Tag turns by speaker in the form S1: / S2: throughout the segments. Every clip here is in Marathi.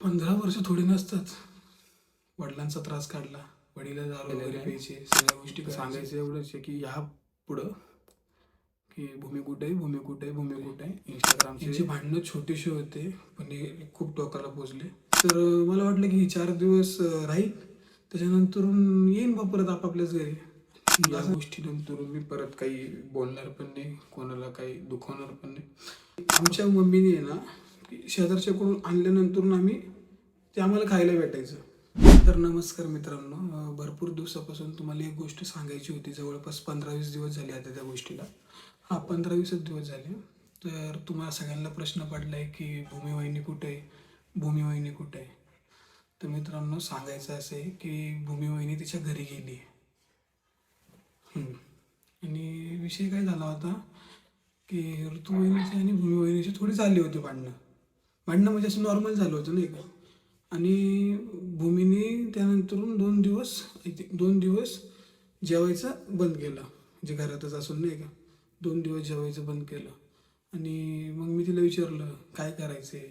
S1: 15 वर्ष थोडी नसतात. वडिलांचा त्रास काढला, वडील दारू वगैरे प्यायचे, सगळ्या गोष्टी सांगायचं एवढंच आहे की ह्या पुढं की भूमी कुठे आहे, भूमी कुठे आहे, भूमी कुठे आहे. इंस्टाग्रामचे भांडणं छोटेसे होते पण हे खूप टोकाला पोचले. तर मला वाटलं की 4 दिवस राहील, त्याच्यानंतर येईन बा परत आपापल्याच घरी. या गोष्टीनंतर मी परत काही बोलणार पण नाही, कोणाला काही दुखवणार पण नाही. आमच्या मम्मीने आहे ना शेजारच्याकडून आणल्यानंतर आम्ही ते आम्हाला खायला भेटायचं. तर नमस्कार मित्रांनो, भरपूर दिवसापासून तुम्हाला एक गोष्ट सांगायची होती. जवळपास 15-20 दिवस झाले आता त्या गोष्टीला. 15-20 दिवस झाले. तर तुम्हाला सगळ्यांना प्रश्न पडला आहे की भूमी वहिनी कुठे आहे, भूमी वहिनी कुठे आहे. तर मित्रांनो सांगायचं असं आहे की भूमी वहिनी तिच्या घरी गेली. आणि विषय काय झाला होता की ऋतू वहिनीची आणि भूमी वहिनीची थोडी चालली होती भांडणं म्हणजे असं नॉर्मल झालं होतं नाही का. आणि भूमीने त्यानंतर 2 दिवस जेवायचं बंद केलं, म्हणजे घरातच असून नाही का. 2 दिवस जेवायचं बंद केलं. आणि मग मी तिला विचारलं काय करायचं आहे,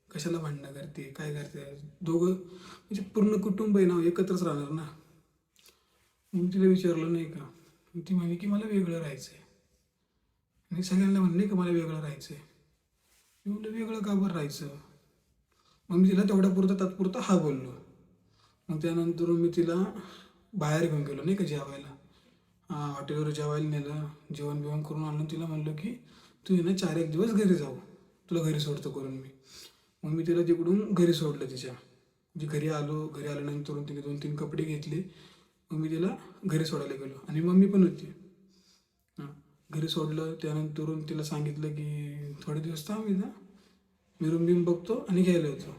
S1: कशाला भांडणं करते, काय करते. दोघं म्हणजे पूर्ण कुटुंब आहे ना, एकत्रच राहणार ना. मी तिला विचारलं नाही का, ती म्हणे की मला वेगळं राहायचं आहे. आणि सगळ्यांना म्हणले का मला वेगळं राहायचं आहे. मी म्हटलं वेगळं का बरं राहायचं. मग मी तिला तात्पुरता हा बोललो. मग त्यानंतर मी तिला बाहेर घेऊन गेलो नाही का जेवायला. हॉटेलवर जेवायला नेलं, जेवण बिवण करून आणून तिला म्हणलं की तू ना 4-1 दिवस घरी जाऊ, तुला घरी सोडतो करून मी. मग मी तिला तिकडून घरी सोडलं तिच्या. म्हणजे घरी आल्यानंतर तिने 2-3 कपडे घेतले. मग मी तिला घरी सोडायला गेलो आणि मम्मी पण होती. घरी सोडलं. त्यानंतर तिला सांगितलं की थोडे दिवस थांब इथं, मी रूम बिम बघतो आणि घ्यायला होतो.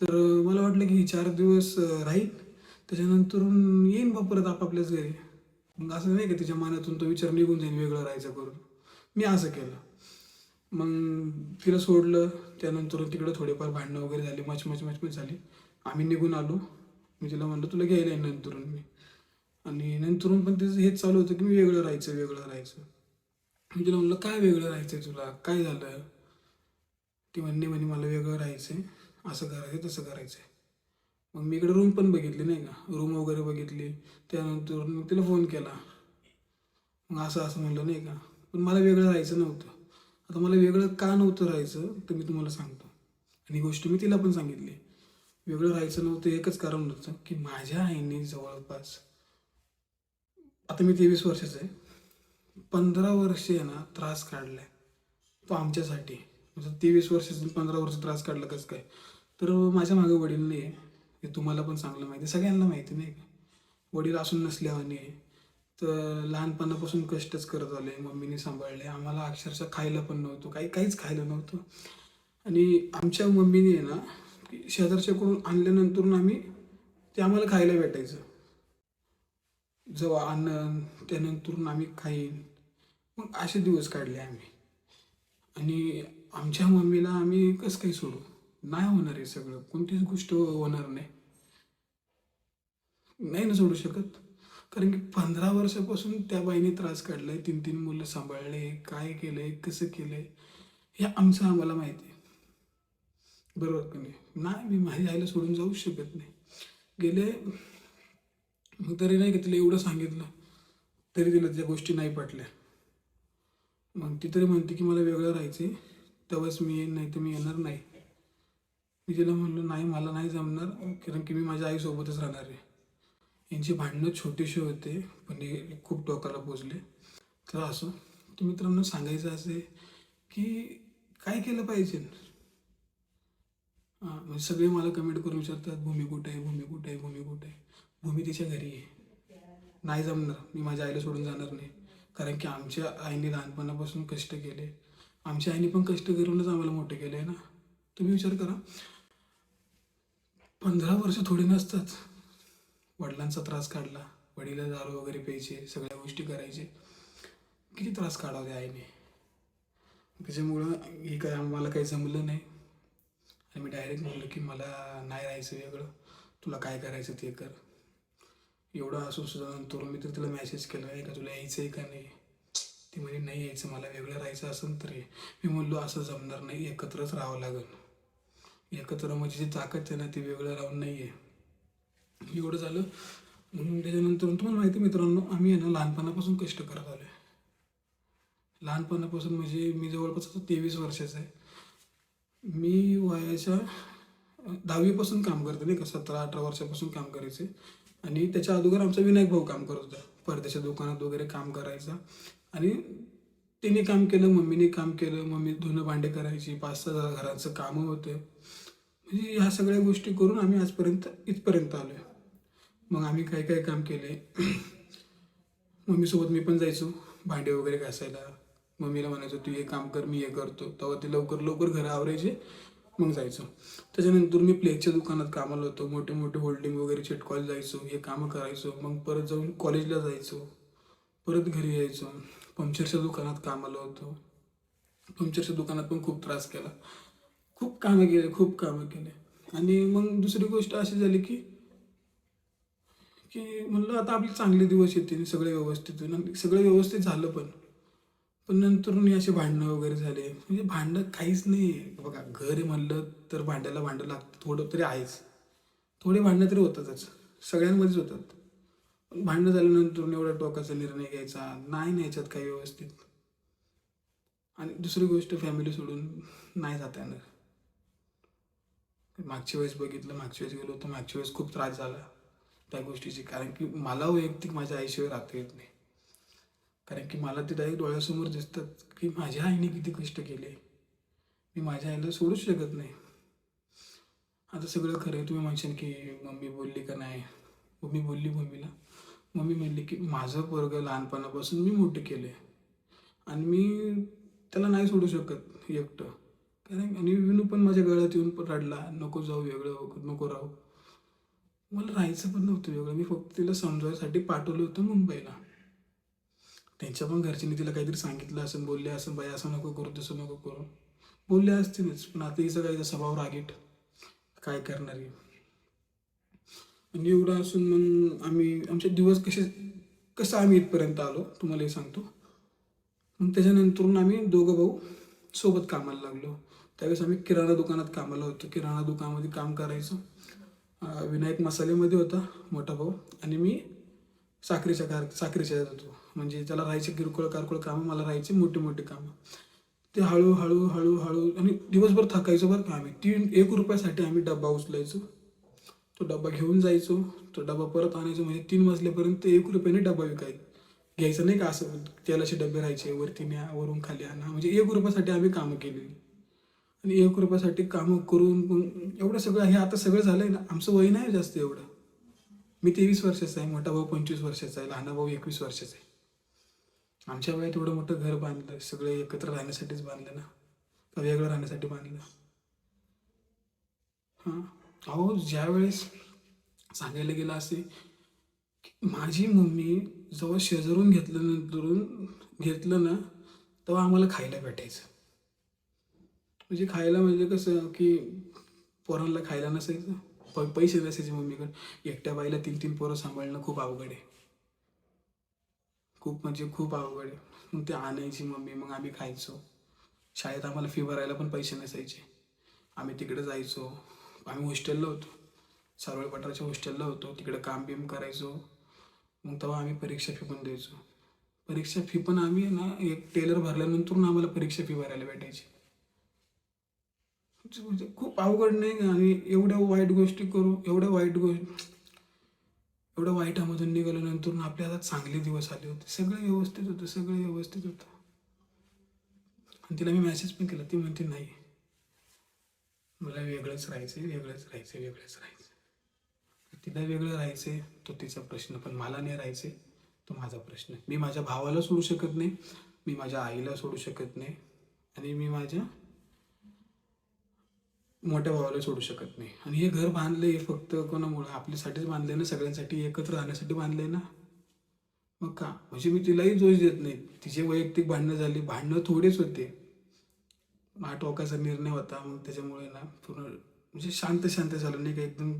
S1: तर मला वाटलं की 4 दिवस राहील, त्याच्यानंतर येईन बा परत आपापल्याच घरी. मग असं नाही का तिच्या मनातून तो विचार निघून जाईल वेगळं राहायचं करून. मी असं केलं. मग तिला सोडलं. त्यानंतर तिकडं थोडेफार भांडणं वगैरे झाली, मचमच झाली. आम्ही निघून आलो. मी तिला म्हणलं तुला घ्यायला येईन नंतरून मी. आणि नंतरून पण तिचं हेच चालू होतं की मी वेगळं राहायचं. मी तिला म्हणलं काय वेगळं राहायचं तुला, काय झालं. ती म्हणे मला वेगळं राहायचं आहे, असं करायचं तसं करायचं आहे. मग मी इकडे रूम पण बघितली नाही का, रूम वगैरे बघितली. त्यानंतर मग तिला फोन केला. मग असं म्हणलं नाही का. पण मला वेगळं राहायचं नव्हतं. आता मला वेगळं का नव्हतं राहायचं तर मी तुम्हाला सांगतो. आणि ही गोष्ट मी तिला पण सांगितली. वेगळं राहायचं नव्हतं एकच कारण होतं की माझ्या आईने जवळपास, आता मी 23 वर्षाचा आहे, 15 वर्षे आहे ना त्रास काढलाय तो आमच्यासाठी. म्हणजे 23 वर्षाचा 15 वर्ष त्रास काढला कसं काय. तर माझ्या मागं वडील नाही आहे, हे तुम्हाला पण चांगलं माहिती आहे, सगळ्यांना माहिती नाही का. वडील असून नसल्यावाने आहे. तर लहानपणापासून कष्टच करत आले, मम्मीने सांभाळले आम्हाला. अक्षरशः खायला पण नव्हतं, काहीच खायला नव्हतं. आणि आमच्या मम्मीने आहे ना शेजारच्याकडून आणल्यानंतर आम्ही ते आम्हाला खायला भेटायचं. जेव्हा आणन त्यानंतर आम्ही खाईन. मग असे दिवस काढले आम्ही. आणि आमच्या मम्मीला आम्ही कसं काही सोडू. नाही होणार हे सगळं, कोणतीच गोष्ट होणार नाही ना सोडू शकत. कारण की 15 वर्षापासून त्या बाईने त्रास काढलाय, 3-3 मुलं सांभाळले, काय केलंय, कसं केलंय, हे आम्हाला माहिती आहे. बरोबर का नाही. मी माझ्या आईला सोडून जाऊच शकत नाही. गेले. मग तरी नाही का तिला एवढं सांगितलं तरी तिला त्या गोष्टी नाही पटल्या. मग ती तरी म्हणते की मला वेगळं राहायचं आहे, तेव्हाच मी येईन, नाही तर मी येणार नाही. मी तिला म्हणलं नाही, मला नाही जमणार, कारण की मी माझ्या आईसोबतच राहणार आहे. यांची भांडणं छोटीशी होते पण हे खूप टोकाला पोचले. तर असं तर मित्रांनो सांगायचं असं आहे की काय केलं पाहिजे. म्हणजे सगळे मला कमेंट करून विचारतात भूमी कुठे आहे, भूमी कुठे आहे, भूमी कुठे आहे. भूमी तिच्या घरी आहे. नाही जमणार, मी माझ्या आईला सोडून जाणार नाही. कारण की आमच्या आईने लहानपणापासून कष्ट केले. आमच्या आईने पण कष्ट करूनच आम्हाला मोठे केले आहे ना. तुम्ही विचार करा, 15 वर्ष थोडी नसतात. वडिलांचा त्रास काढला, वडील दारू वगैरे प्यायचे, सगळ्या गोष्टी करायचे. किती त्रास काढावे आईने. त्याच्यामुळं हे काय आम्हाला काही जमलं नाही. आणि मी डायरेक्ट म्हणलं की मला नाही राहायचं वेगळं, तुला काय करायचं ते कर. एवढं असून सुद्धा नंतर मी तर तिला मेसेज केला आहे का तुला यायचं आहे का नाही. ती म्हणे नाही यायचं, मला वेगळं राहायचं असेल तरी. मी म्हणलो असं जमणार नाही, एकत्रच राहावं लागेल. एकत्र म्हणजे जी ताकद आहे ना ती वेगळं राहून नाही आहे. एवढं झालं. मग त्याच्यानंतर तुम्हाला माहिती आहे मित्रांनो, आम्ही आहे ना लहानपणापासून कष्ट करत आलो आहे. लहानपणापासून म्हणजे मी जवळपास आता 23 वर्षाचा आहे. मी वयाच्या 10वीपासून काम करतो नाही का, 17-18 वर्षापासून काम करायचे. आणि त्याच्या अगोदर आमचा विनायक भाऊ काम करत होता, परदेशाच्या दुकानात वगैरे काम करायचा. आणि तिने काम केलं, मम्मीने काम केलं. मम्मी धुणं भांडे करायची, 5-6 घराचं कामं होतं. म्हणजे ह्या सगळ्या गोष्टी करून आम्ही आजपर्यंत इथपर्यंत आलो आहे. मग आम्ही काय काय काम केले. मम्मीसोबत मी पण जायचो भांडे वगैरे घासायला. मम्मीला म्हणायचो तू हे काम कर, मी हे करतो. तेव्हा ते लवकर लवकर घरं आवरायचे, मग जायचो. त्याच्यानंतर मी प्लेटच्या दुकानात कामाला होतो. मोठे मोठे होल्डिंग वगैरे चिटकवायला जायचो, हे कामं करायचो. मग परत जाऊन कॉलेजला जायचो, परत घरी यायचो. पंक्चरच्या दुकानात कामाला होतो. पंक्चरच्या दुकानात पण खूप त्रास केला, खूप कामं केले, खूप कामं केले. आणि मग दुसरी गोष्ट अशी झाली की की म्हणलं आता आपले चांगले दिवस येतील, सगळे व्यवस्थित होईल. आणि सगळं व्यवस्थित झालं पण. पण नंतरून असे भांडणं वगैरे झाले. म्हणजे भांडणं काहीच नाही आहे बघा. घर आहे म्हणलं तर भांड्याला भांडं लागतं, थोडं तरी आहेच. थोडे भांडणं तरी होतातच, सगळ्यांमध्येच होतात. पण भांडणं झाल्यानंतर एवढा टोकाचा निर्णय घ्यायचा नाही ना याच्यात काही व्यवस्थित. आणि दुसरी गोष्ट, फॅमिली सोडून नाही जाता येणार. मागच्या वेळेस बघितलं, मागच्या वेळेस गेलो होतो, मागच्या वेळेस खूप त्रास झाला त्या गोष्टीची. कारण की मला वैयक्तिक माझ्या आईशिवाय राहता येत नाही. कारण की मला ते डायरेक्ट डोळ्यासमोर दिसतात की माझ्या आईने किती कष्ट केले. मी माझ्या आईला सोडूच शकत नाही. आता सगळं खरं आहे. तुम्ही म्हणशाल की मम्मी बोलली का नाही. मम्मी बोलली मम्मीला. मम्मी म्हणली की माझं पोरगं लहानपणापासून मी मोठं केले आणि मी त्याला नाही सोडू शकत एकटं. कारण आणि विनू पण माझ्या गळ्यात येऊन पण रडला, नको जाऊ, वेगळं नको राहू. मला राहायचं पण नव्हतं वेगळं. मी फक्त तिला समजावण्यासाठी पाठवलं होतं मुंबईला. त्यांच्या पण घरच्यांनी तिला काहीतरी सांगितलं असं, बोलले असं, बाई असं नको करू, तसं नको करू, बोलले असतीलच. पण आता हिचं काही स्वभाव रागीट, काय करणार आहे. आणि एवढं असून मग आम्ही आमचे दिवस कसं आम्ही इथपर्यंत आलो तुम्हाला हे सांगतो. मग त्याच्यानंतरून आम्ही दोघं भाऊ सोबत कामाला लागलो. त्यावेळेस आम्ही किराणा दुकानात कामाला होतो. किराणा दुकानामध्ये काम करायचो. विनायक मसालेमध्ये होता मोठा भाऊ, आणि मी साखरेच्या होतो. म्हणजे त्याला राहायचे किरकोळ कारकोळ कामं, मला राहायचे मोठी मोठी कामं. ते हळूहळू हळूहळू आणि दिवसभर थकायचो बरं का आम्ही. 1 रुपयासाठी आम्ही डब्बा उचलायचो, तो डब्बा घेऊन जायचो, तो डब्बा परत आणायचो. म्हणजे 3 वाजल्यापर्यंत 1 रुपयाने डब्बा घ्यायचं नाही का. असं तेलाचे डबे राहायचे, वरती न्या, वरून खाली आणा. म्हणजे 1 रुपयासाठी आम्ही कामं केलेली. आणि 1 रुपयासाठी कामं करून मग एवढं सगळं हे आता सगळं झालं आहे ना. आमचं वय नाही जास्त एवढं. मी 23 वर्षाचा आहे, मोठा भाऊ 25 वर्षाचा आहे, लहाना भाऊ 21 वर्षाचा आहे. आमच्या वयात एवढं मोठं घर बांधलं, सगळे एकत्र राहण्यासाठीच बांधलं ना, का वेगळं राहण्यासाठी बांधलं. हां. अहो ज्यावेळेस सांगायला गेलं असे, माझी मम्मी जेव्हा शेजारून घेतलं ना, तेव्हा आम्हाला खायला भेटायचं. म्हणजे खायला म्हणजे कसं की पोरांना खायला नसायचं, पैसे नसायचे मम्मीकडे. एकट्या बाईला 3-3 पोरं सांभाळणं खूप अवघड आहे. खूप म्हणजे खूप अवघड आहे. मग ते आणायची मम्मी, मग आम्ही खायचो. शाळेत आम्हाला फी भरायला पण पैसे नसायचे. आम्ही तिकडे जायचो. आम्ही हॉस्टेलला होतो, सारोळे पठाराच्या हॉस्टेलला होतो. तिकडे काम बिम करायचो. मग तेव्हा आम्ही परीक्षा फी पण द्यायचो. परीक्षा फी पण आम्ही ना एक टेलर भरल्यानंतर आम्हाला परीक्षा फी भरायला भेटायची. म्हणजे खूप अवघड नाही का. आणि एवढ्या वाईट गोष्टी करू, एवढ्या वाईटामधून निघाल्यानंतर आपल्या हातात चांगले दिवस आले होते. सगळं व्यवस्थित होतं, सगळं व्यवस्थित होतं. आणि तिला मी मेसेज पण केला, ती म्हणते नाही, मला वेगळंच राहायचं, वेगळंच राहायचं, वेगळंच राहायचं. तिला वेगळं राहायचं तो तिचा प्रश्न, पण मला नाही राहायचं तो माझा प्रश्न. मी माझ्या भावाला सोडू शकत नाही, मी माझ्या आईला सोडू शकत नाही, आणि मी माझ्या मोठ्या भावाला सोडू शकत नाही. आणि हे घर बांधलं हे फक्त कोणामुळे, आपल्यासाठीच बांधलंय ना, सगळ्यांसाठी एकत्र राहण्यासाठी बांधलंय ना. मग का म्हणजे मी तिलाही दोष देत नाही. तिचे वैयक्तिक भांडणं झाली, भांडणं थोडेच होते, हा टोकाचा निर्णय होता. मग त्याच्यामुळे ना पूर्ण म्हणजे शांत शांत झालं नाही का, एकदम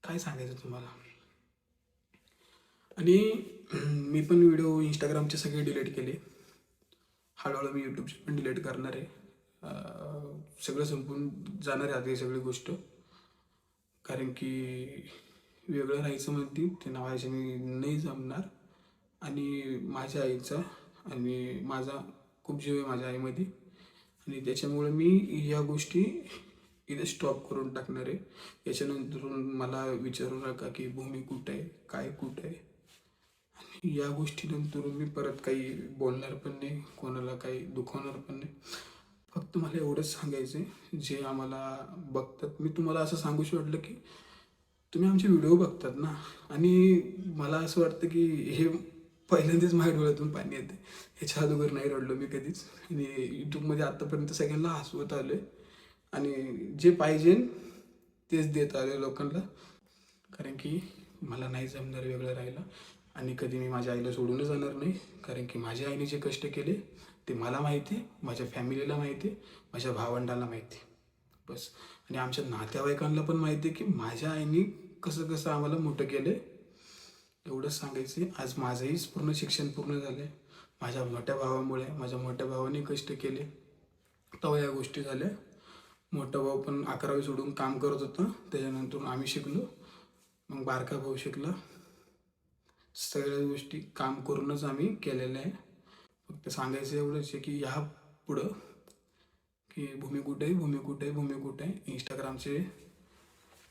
S1: काय सांगायचं तुम्हाला. आणि मी पण व्हिडिओ इंस्टाग्रामचे सगळे डिलीट केले. हळूहळू मी यूट्यूबचे पण डिलीट करणार आहे. सगळं संपून जाणार आहे आता ही सगळी गोष्ट. कारण की वेगळं राहायचं म्हणते ते माझ्याने नाही जमणार. आणि माझ्या आईचा आणि माझा खूप जीव आहे माझ्या आईमध्ये. आणि त्याच्यामुळे मी या गोष्टी इथे स्टॉप करून टाकणार आहे. याच्यानंतरून मला विचारू नका की भूमी कुठं आहे, काय कुठं आहे. आणि या गोष्टीनंतर मी परत काही बोलणार पण नाही, कोणाला काही दुखवणार पण नाही. फक्त मला एवढंच सांगायचं आहे, जे आम्हाला बघतात, मी तुम्हाला असं सांगूशी वाटलं की तुम्ही आमचे व्हिडिओ बघतात ना. आणि मला असं वाटतं की हे पहिल्यांदाच माझ्या डोळ्यातून पाणी येते. ह्याच्या अगोदर नाही रडलो मी कधीच. आणि यूट्यूबमध्ये आत्तापर्यंत सगळ्यांना हसवत आलो आहे. आणि जे पाहिजे तेच देत आले लोकांना. कारण की मला नाही जमणार वेगळं राहायला. आणि कधी मी माझ्या आईला सोडूनच जाणार नाही. कारण की माझ्या आईने जे कष्ट केले ते मला माहिती आहे, माझ्या फॅमिलीला माहिती आहे, माझ्या भावंडाला माहिती आहे. बस. आणि आमच्या नातेवाईकांना पण माहिती आहे की माझ्या आईने कसं कसं आम्हाला मोठं केलं आहे. एवढंच सांगायचं आहे. आज माझंही पूर्ण शिक्षण पूर्ण झालं आहे माझ्या मोठ्या भावामुळे. माझ्या मोठ्या भावाने कष्ट केले तेव्हा या गोष्टी झाल्या. मोठा भाऊ पण 11वी सोडून काम करत होता. त्याच्यानंतर आम्ही शिकलो. मग बारका भाऊ शिकला. सगळ्या गोष्टी काम करूनच आम्ही केलेल्या आहे. फक्त सांगायचं एवढंच आहे की ह्या पुढं की भूमी कुठे आहे, भूमी कुठे आहे, भूमी कुठे आहे.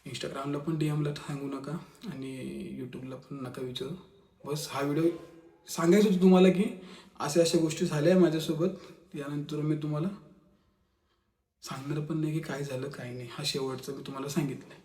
S1: इंस्टाग्रामला पण DMला सांगू नका आणि यूट्यूबला पण नका विचारू. बस हा व्हिडिओ सांगायचं होतं तुम्हाला की अशा अशा गोष्टी झाल्या माझ्यासोबत. यानंतर मी तुम्हाला सांगणार पण नाही की काय झालं काय नाही. हा शेवटचं मी तुम्हाला सांगितलं.